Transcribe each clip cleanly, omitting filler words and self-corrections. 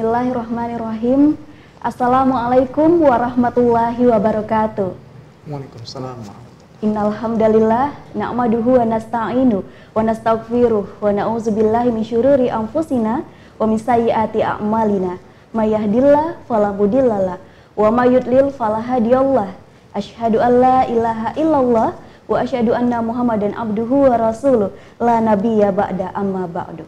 Bismillahirrahmanirrahim. Assalamualaikum warahmatullahi wabarakatuh. Waalaikumsalam. Innal hamdalillah na'maduhu wa nasta'inu wa nastaghfiruh wa na'udzubillahi min syururi anfusina wa min sayyiati a'malina. May yahdihillahu fala mudhillalah wa may yudlil fala hadiyallah. Asyhadu an la ilaha illallah wa asyhadu anna Muhammadan abduhu wa rasuluh la nabiyya ba'da amma ba'du.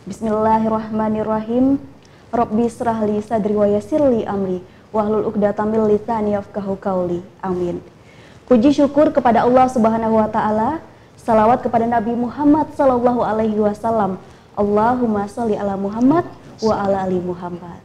Bismillahirrahmanirrahim. Rabbi shrahli sadri wa yassirli amri wahlul 'uqdatam min lisani yafqahu qawli. Amin. Puji syukur kepada Allah Subhanahu wa taala, salawat kepada Nabi Muhammad sallallahu alaihi wasallam. Allahumma sholli ala Muhammad wa ala ali Muhammad.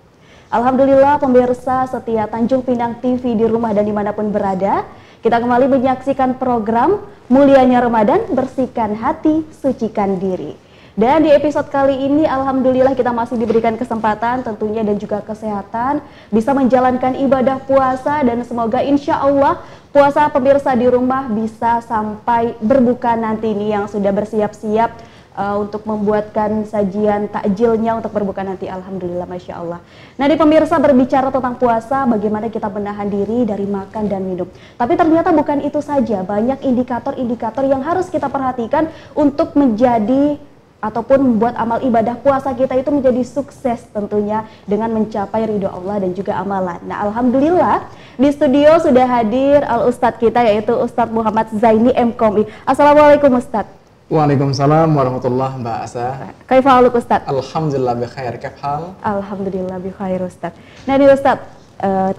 Alhamdulillah pemirsa setia Tanjung Pinang TV di rumah dan dimanapun berada, kita kembali menyaksikan program Mulianya Ramadan, bersihkan hati, sucikan diri. Dan di episode kali ini alhamdulillah kita masih diberikan kesempatan tentunya dan juga kesehatan bisa menjalankan ibadah puasa, dan semoga insya Allah puasa pemirsa di rumah bisa sampai berbuka nanti ini yang sudah bersiap-siap untuk membuatkan sajian takjilnya untuk berbuka nanti. Alhamdulillah, Masya Allah. Nah, di pemirsa, berbicara tentang puasa, bagaimana kita menahan diri dari makan dan minum. Tapi ternyata bukan itu saja, banyak indikator-indikator yang harus kita perhatikan untuk menjadi ataupun membuat amal ibadah puasa kita itu menjadi sukses tentunya dengan mencapai ridho Allah dan juga amalan. Nah, alhamdulillah di studio sudah hadir Al-Ustadz kita, yaitu Ustadz Muhammad Zaini MKOMI. Assalamualaikum Ustadz. Waalaikumsalam warahmatullahi Mbak Asa. Kaifa haluk Ustadz? Alhamdulillah bikhair, kaif hal? Alhamdulillah bikhair Ustadz. Nah nih Ustadz,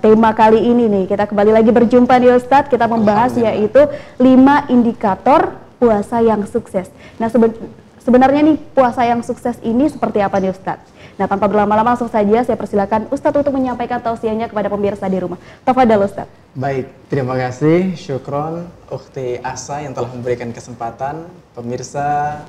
tema kali ini nih kita kembali lagi berjumpa nih Ustadz, kita membahas yaitu 5 indikator puasa yang sukses. Nah sebenarnya nih puasa yang sukses ini seperti apa nih Ustadz? Nah, tanpa berlama-lama langsung saja saya persilakan Ustadz untuk menyampaikan tausiahnya kepada pemirsa di rumah. Tafadhal Ustadz. Baik, terima kasih. Syukron Ukhti Asa yang telah memberikan kesempatan. Pemirsa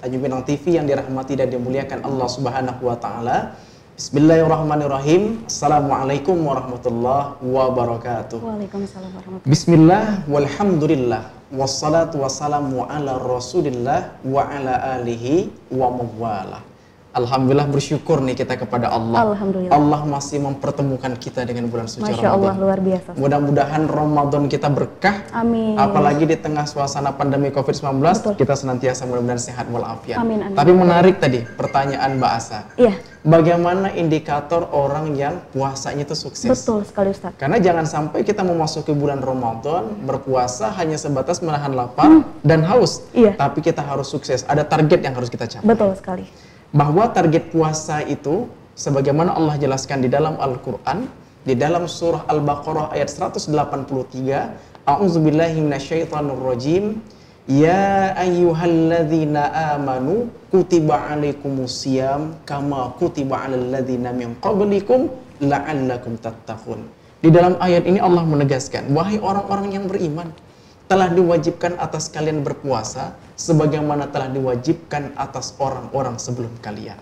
Tanjung Pinang TV yang dirahmati dan dimuliakan Allah Subhanahu wa taala. Bismillahirrahmanirrahim. Assalamualaikum warahmatullahi wabarakatuh. Waalaikumsalam warahmatullahi wabarakatuh. Bismillah walhamdulillah wassalatu wassalamu ala rasulillah wa ala alihi wa mawala. Alhamdulillah, bersyukur nih kita kepada Allah. Alhamdulillah. Allah masih mempertemukan kita dengan bulan suci Masya Ramadan. Allah, luar biasa. Mudah-mudahan Ramadan kita berkah. Amin. Apalagi di tengah suasana pandemi COVID-19, Betul. kita senantiasa mudah-mudahan sehat walafiat. Amin, amin. Tapi menarik tadi pertanyaan Mbak Asa. Iya. Bagaimana indikator orang yang puasanya itu sukses? Betul sekali Ustadz. Karena jangan sampai kita memasuki bulan Ramadan berpuasa hanya sebatas menahan lapar dan haus. Iya. Tapi kita harus sukses. Ada target yang harus kita capai. Betul sekali. Bahwa target puasa itu sebagaimana Allah jelaskan di dalam Al-Qur'an, di dalam surah Al-Baqarah ayat 183, A'udzubillahi minasyaitonirrajim. Ya ayyuhalladzina amanu kutiba alaikumusiyam kama kutiba alal ladzina min qablikum la'allakum tattaqun. Di dalam ayat ini Allah menegaskan, wahai orang-orang yang beriman, telah diwajibkan atas kalian berpuasa sebagaimana telah diwajibkan atas orang-orang sebelum kalian,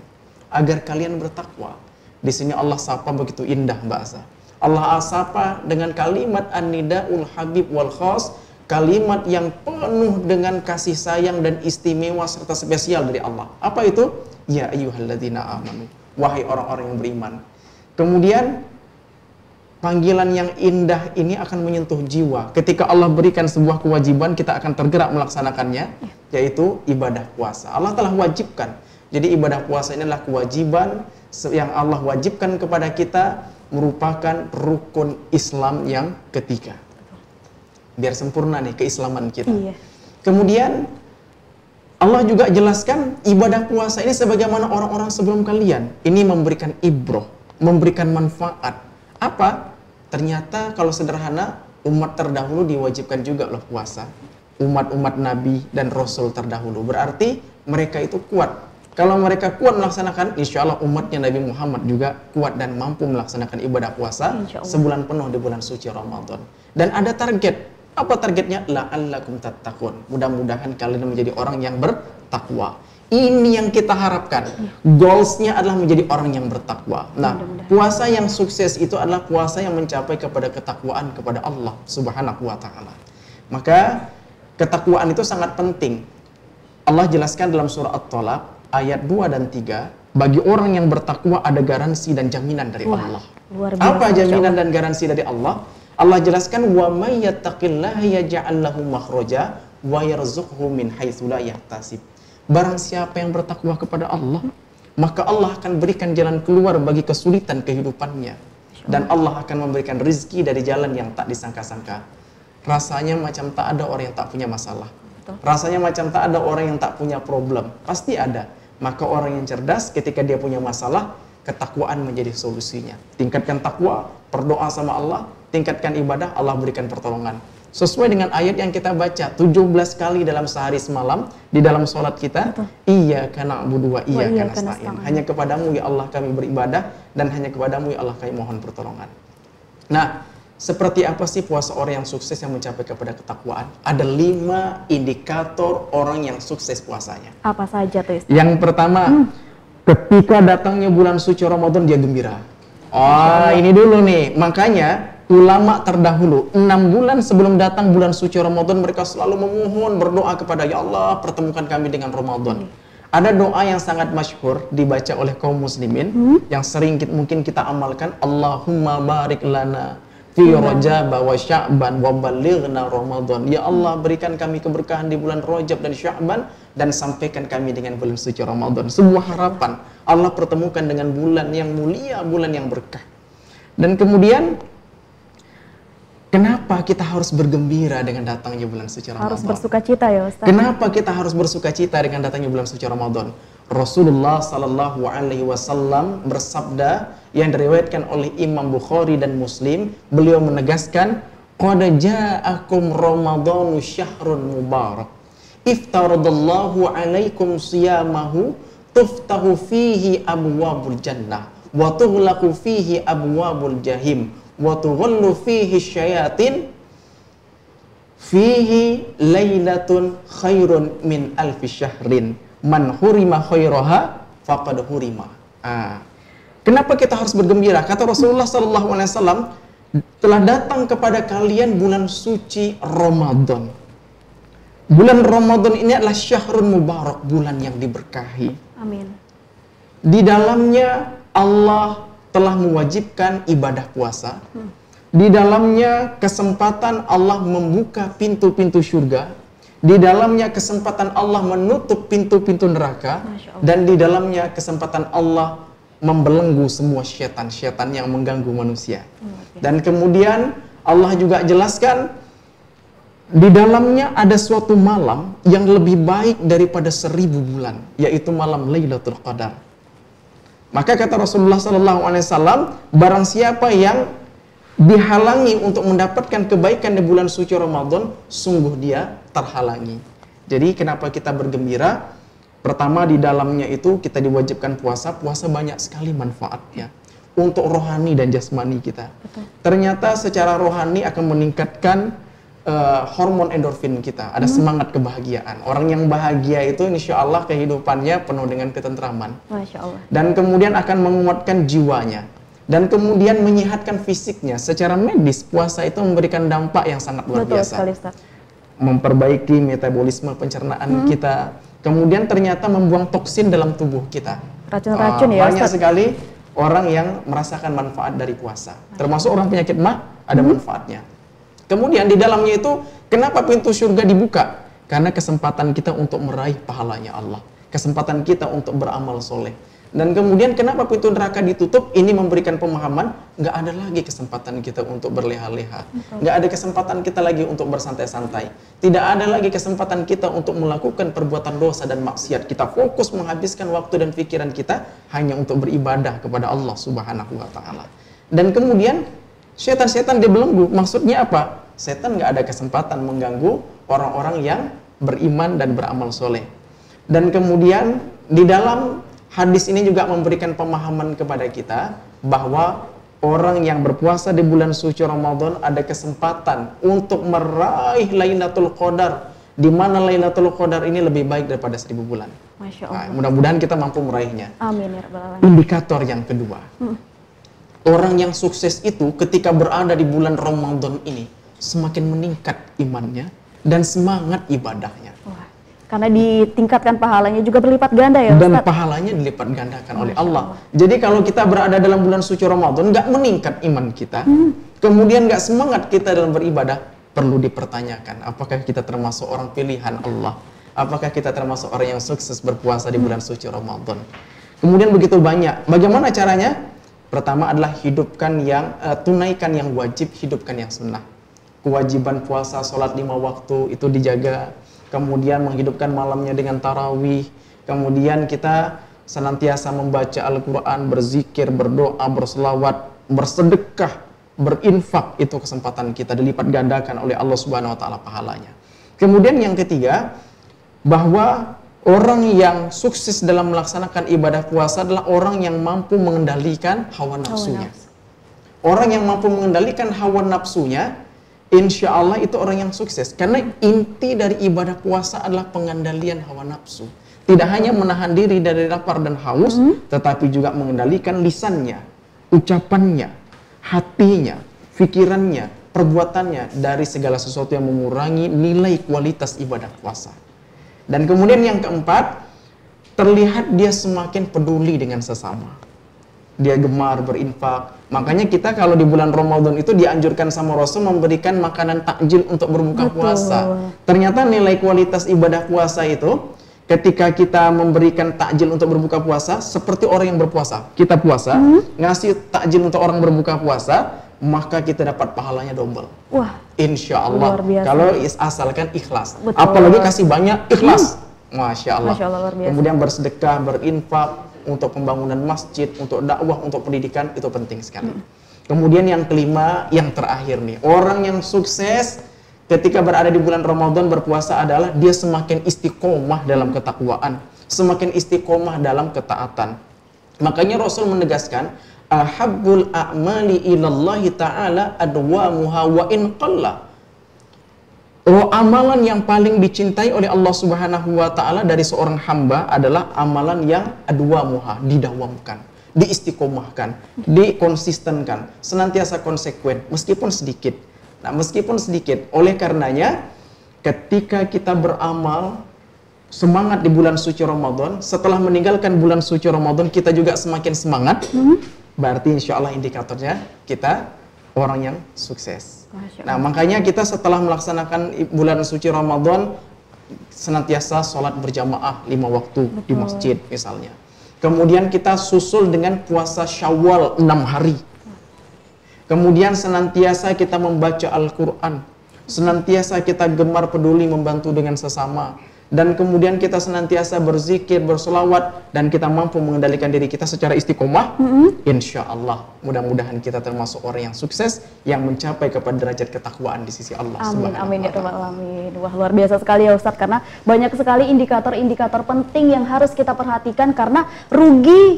agar kalian bertakwa. Di sini Allah sapa begitu indah Mbak Asa. Allah sapa dengan kalimat an-nidaul habib wal khas, kalimat yang penuh dengan kasih sayang dan istimewa serta spesial dari Allah. Apa itu? Ya ayyuhalladzina amanu, wahai orang-orang yang beriman. Kemudian panggilan yang indah ini akan menyentuh jiwa. Ketika Allah berikan sebuah kewajiban, kita akan tergerak melaksanakannya, yaitu ibadah puasa. Allah telah wajibkan. Jadi ibadah puasa ini adalah kewajiban yang Allah wajibkan kepada kita, merupakan rukun Islam yang ketiga. Biar sempurna nih keislaman kita. Iya. Kemudian Allah juga jelaskan ibadah puasa ini sebagaimana orang-orang sebelum kalian. Ini memberikan ibroh, memberikan manfaat. Apa? Ternyata kalau sederhana, umat terdahulu diwajibkan juga loh puasa. Umat-umat Nabi dan Rasul terdahulu. Berarti mereka itu kuat. Kalau mereka kuat melaksanakan, insya Allah umatnya Nabi Muhammad juga kuat dan mampu melaksanakan ibadah puasa sebulan penuh di bulan suci Ramadan. Dan ada target. Apa targetnya? La'allakum tattaqun. Mudah-mudahan kalian menjadi orang yang bertakwa. Ini yang kita harapkan. Goalsnya adalah menjadi orang yang bertakwa. Nah, puasa yang sukses itu adalah puasa yang mencapai kepada ketakwaan kepada Allah Subhanahu wa ta'ala. Maka ketakwaan itu sangat penting. Allah jelaskan dalam surah At-Tolaq ayat 2 dan 3, bagi orang yang bertakwa ada garansi dan jaminan dari Allah. Luar biasa, Apa Masya jaminan Allah. dan garansi dari Allah? Allah jelaskan, wa may yattaqillaha yaj'al lahu makhraja wa yarzuqhu min haitsu la yahtasib. Barang siapa yang bertakwa kepada Allah, maka Allah akan berikan jalan keluar bagi kesulitan kehidupannya, dan Allah akan memberikan rizki dari jalan yang tak disangka-sangka. Rasanya macam tak ada orang yang tak punya masalah. Rasanya macam tak ada orang yang tak punya problem. Pasti ada. Maka orang yang cerdas ketika dia punya masalah, ketakwaan menjadi solusinya. Tingkatkan takwa, berdoa sama Allah, tingkatkan ibadah, Allah berikan pertolongan. Sesuai dengan ayat yang kita baca 17 kali dalam sehari semalam di dalam sholat kita, iyyaka na'budu wa iyyaka nasta'in. Hanya kepadamu ya Allah kami beribadah, dan hanya kepadamu ya Allah kami mohon pertolongan. Nah, seperti apa sih puasa orang yang sukses yang mencapai kepada ketakwaan? Ada 5 indikator orang yang sukses puasanya. Apa saja tuh, Ustaz? Yang pertama, ketika datangnya bulan suci Ramadan dia gembira. Oh, ini dulu nih. Makanya ulama terdahulu 6 bulan sebelum datang bulan suci Ramadan mereka selalu memohon, berdoa kepada ya Allah pertemukan kami dengan Ramadan. Ada doa yang sangat masyhur dibaca oleh kaum muslimin yang sering mungkin kita amalkan, Allahumma barik lana fi Rajab wa Sya'ban wa balighna Ramadan. Ya Allah berikan kami keberkahan di bulan Rajab dan Sya'ban dan sampaikan kami dengan bulan suci Ramadan. Sebuah harapan Allah pertemukan dengan bulan yang mulia, bulan yang berkah. Dan kemudian kenapa kita harus bergembira dengan datangnya bulan suci Ramadan? Harus bersuka cita ya, Ustaz. Kenapa kita harus bersuka cita dengan datangnya bulan suci Ramadan? Rasulullah Sallallahu Alaihi Wasallam bersabda yang diriwayatkan oleh Imam Bukhari dan Muslim, beliau menegaskan, qad ja'akum Ramadhanu syahrun mubarak, iftaradallahu alaikum siyamahu, tuftahu fihi abwabul jannah, wa tughlaqu fihi abwabul jahim, wa tughallu fihi syayatin, fihi lailatun khairun min alfi syahrin, man hurima khairaha faqad hurima. Kenapa kita harus bergembira? Kata Rasulullah SAW, telah datang kepada kalian bulan suci Ramadan. Bulan Ramadan ini adalah syahrun mubarak, bulan yang diberkahi. Amin. Di dalamnya Allah telah mewajibkan ibadah puasa. Di dalamnya kesempatan Allah membuka pintu-pintu surga. Di dalamnya kesempatan Allah menutup pintu-pintu neraka. Dan di dalamnya kesempatan Allah membelenggu semua syaitan-syaitan yang mengganggu manusia. Dan kemudian Allah juga jelaskan, di dalamnya ada suatu malam yang lebih baik daripada 1000 bulan, yaitu malam Lailatul Qadar. Maka kata Rasulullah SAW, barang siapa yang dihalangi untuk mendapatkan kebaikan di bulan suci Ramadan, sungguh dia terhalangi. Jadi kenapa kita bergembira? Pertama, di dalamnya itu kita diwajibkan puasa. Puasa banyak sekali manfaatnya untuk rohani dan jasmani kita. Ternyata secara rohani akan meningkatkan hormon endorfin kita. Ada semangat kebahagiaan. Orang yang bahagia itu insya Allah kehidupannya penuh dengan ketentraman. Masya Allah. Dan kemudian akan menguatkan jiwanya. Dan kemudian menyehatkan fisiknya. Secara medis, puasa itu memberikan dampak yang sangat luar Betul biasa. sekali, Ustaz. Memperbaiki metabolisme pencernaan kita. Kemudian ternyata membuang toksin dalam tubuh kita. Racun-racun ya, Banyak Ustaz. sekali orang yang merasakan manfaat dari puasa. Termasuk orang penyakit mah ada manfaatnya. Kemudian di dalamnya itu, kenapa pintu surga dibuka? Karena kesempatan kita untuk meraih pahalanya Allah. Kesempatan kita untuk beramal soleh. Dan kemudian kenapa pintu neraka ditutup? Ini memberikan pemahaman, nggak ada lagi kesempatan kita untuk berleha-leha. Nggak ada kesempatan kita lagi untuk bersantai-santai. Tidak ada lagi kesempatan kita untuk melakukan perbuatan dosa dan maksiat. Kita fokus menghabiskan waktu dan pikiran kita hanya untuk beribadah kepada Allah Subhanahu wa Ta'ala. Dan kemudian setan-setan dibelenggu. Maksudnya apa? Setan nggak ada kesempatan mengganggu orang-orang yang beriman dan beramal soleh. Dan kemudian di dalam hadis ini juga memberikan pemahaman kepada kita bahwa orang yang berpuasa di bulan suci Ramadan ada kesempatan untuk meraih Lailatul Qadar, di mana Lailatul Qadar ini lebih baik daripada 1000 bulan. Masya Allah. Nah, mudah-mudahan kita mampu meraihnya. Amin ya Rabbal Alamin. Indikator yang kedua, orang yang sukses itu ketika berada di bulan Ramadan ini semakin meningkat imannya dan semangat ibadahnya. Wah. Karena ditingkatkan pahalanya juga berlipat ganda ya Ustaz. Dan pahalanya dilipat gandakan oleh Allah. Jadi kalau kita berada dalam bulan suci Ramadan, nggak meningkat iman kita, kemudian nggak semangat kita dalam beribadah, perlu dipertanyakan, apakah kita termasuk orang pilihan Allah? Apakah kita termasuk orang yang sukses berpuasa di bulan suci Ramadan? Kemudian begitu banyak. Bagaimana caranya? Pertama adalah tunaikan yang wajib, hidupkan yang sunnah. Kewajiban puasa, sholat 5 waktu itu dijaga. Kemudian menghidupkan malamnya dengan tarawih. Kemudian kita senantiasa membaca Al-Quran, berzikir, berdoa, berselawat, bersedekah, berinfak. Itu kesempatan kita dilipat gandakan oleh Allah Subhanahu Wa Taala pahalanya. Kemudian yang ketiga, bahwa orang yang sukses dalam melaksanakan ibadah puasa adalah orang yang mampu mengendalikan hawa nafsunya. Orang yang mampu mengendalikan hawa nafsunya, insya Allah itu orang yang sukses. Karena inti dari ibadah puasa adalah pengendalian hawa nafsu. Tidak hanya menahan diri dari lapar dan haus, tetapi juga mengendalikan lisannya, ucapannya, hatinya, pikirannya, perbuatannya dari segala sesuatu yang mengurangi nilai kualitas ibadah puasa. Dan kemudian yang keempat, terlihat dia semakin peduli dengan sesama. Dia gemar berinfak. Makanya kita kalau di bulan Ramadan itu dianjurkan sama Rasul memberikan makanan takjil untuk berbuka puasa. Ternyata nilai kualitas ibadah puasa itu, ketika kita memberikan takjil untuk berbuka puasa, seperti orang yang berpuasa. Kita puasa, ngasih takjil untuk orang berbuka puasa, maka kita dapat pahalanya double. Wah, insya Allah. Kalau asalkan ikhlas. Betul. Apalagi kasih banyak ikhlas. Masya Allah. Masya Allah, luar biasa. Kemudian bersedekah, berinfak untuk pembangunan masjid, untuk dakwah, untuk pendidikan, itu penting sekali. Kemudian yang kelima, yang terakhir nih, orang yang sukses ketika berada di bulan Ramadan berpuasa adalah dia semakin istiqomah dalam ketakwaan, semakin istiqomah dalam ketaatan. Makanya Rasul menegaskan, ahabbul a'mali ilallahi ta'ala adwamuha wa in qalla. Amalan yang paling dicintai oleh Allah Subhanahu wa Ta'ala dari seorang hamba adalah amalan yang adwamuha, didawamkan, diistiqomahkan, dikonsistenkan, senantiasa konsekuen, meskipun sedikit. Nah, meskipun sedikit, oleh karenanya ketika kita beramal semangat di bulan suci Ramadan, setelah meninggalkan bulan suci Ramadan kita juga semakin semangat, berarti insya Allah indikatornya kita orang yang sukses. Nah, makanya kita setelah melaksanakan bulan suci Ramadan senantiasa sholat berjamaah 5 waktu di masjid misalnya. Kemudian kita susul dengan puasa Syawal 6 hari. Kemudian senantiasa kita membaca Al-Quran, senantiasa kita gemar peduli membantu dengan sesama, dan kemudian kita senantiasa berzikir, bersolawat, dan kita mampu mengendalikan diri kita secara istiqomah. Insya Allah, mudah-mudahan kita termasuk orang yang sukses, yang mencapai kepada derajat ketakwaan di sisi Allah. Amin, amin ya Rabbal alamin. Wah, luar biasa sekali ya Ustadz, karena banyak sekali indikator-indikator penting yang harus kita perhatikan, karena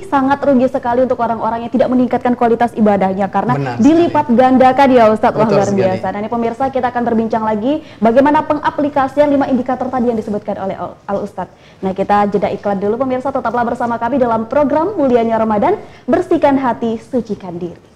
sangat rugi sekali untuk orang-orang yang tidak meningkatkan kualitas ibadahnya, karena dilipat gandakan ya Ustadz. Wah, luar biasa. Dan ini pemirsa, kita akan berbincang lagi bagaimana pengaplikasian 5 indikator tadi yang disebutkan oleh Al-Ustadz. Nah, kita jeda iklan dulu pemirsa, tetaplah bersama kami dalam program Mulianya Ramadan, bersihkan hati, sucikan diri.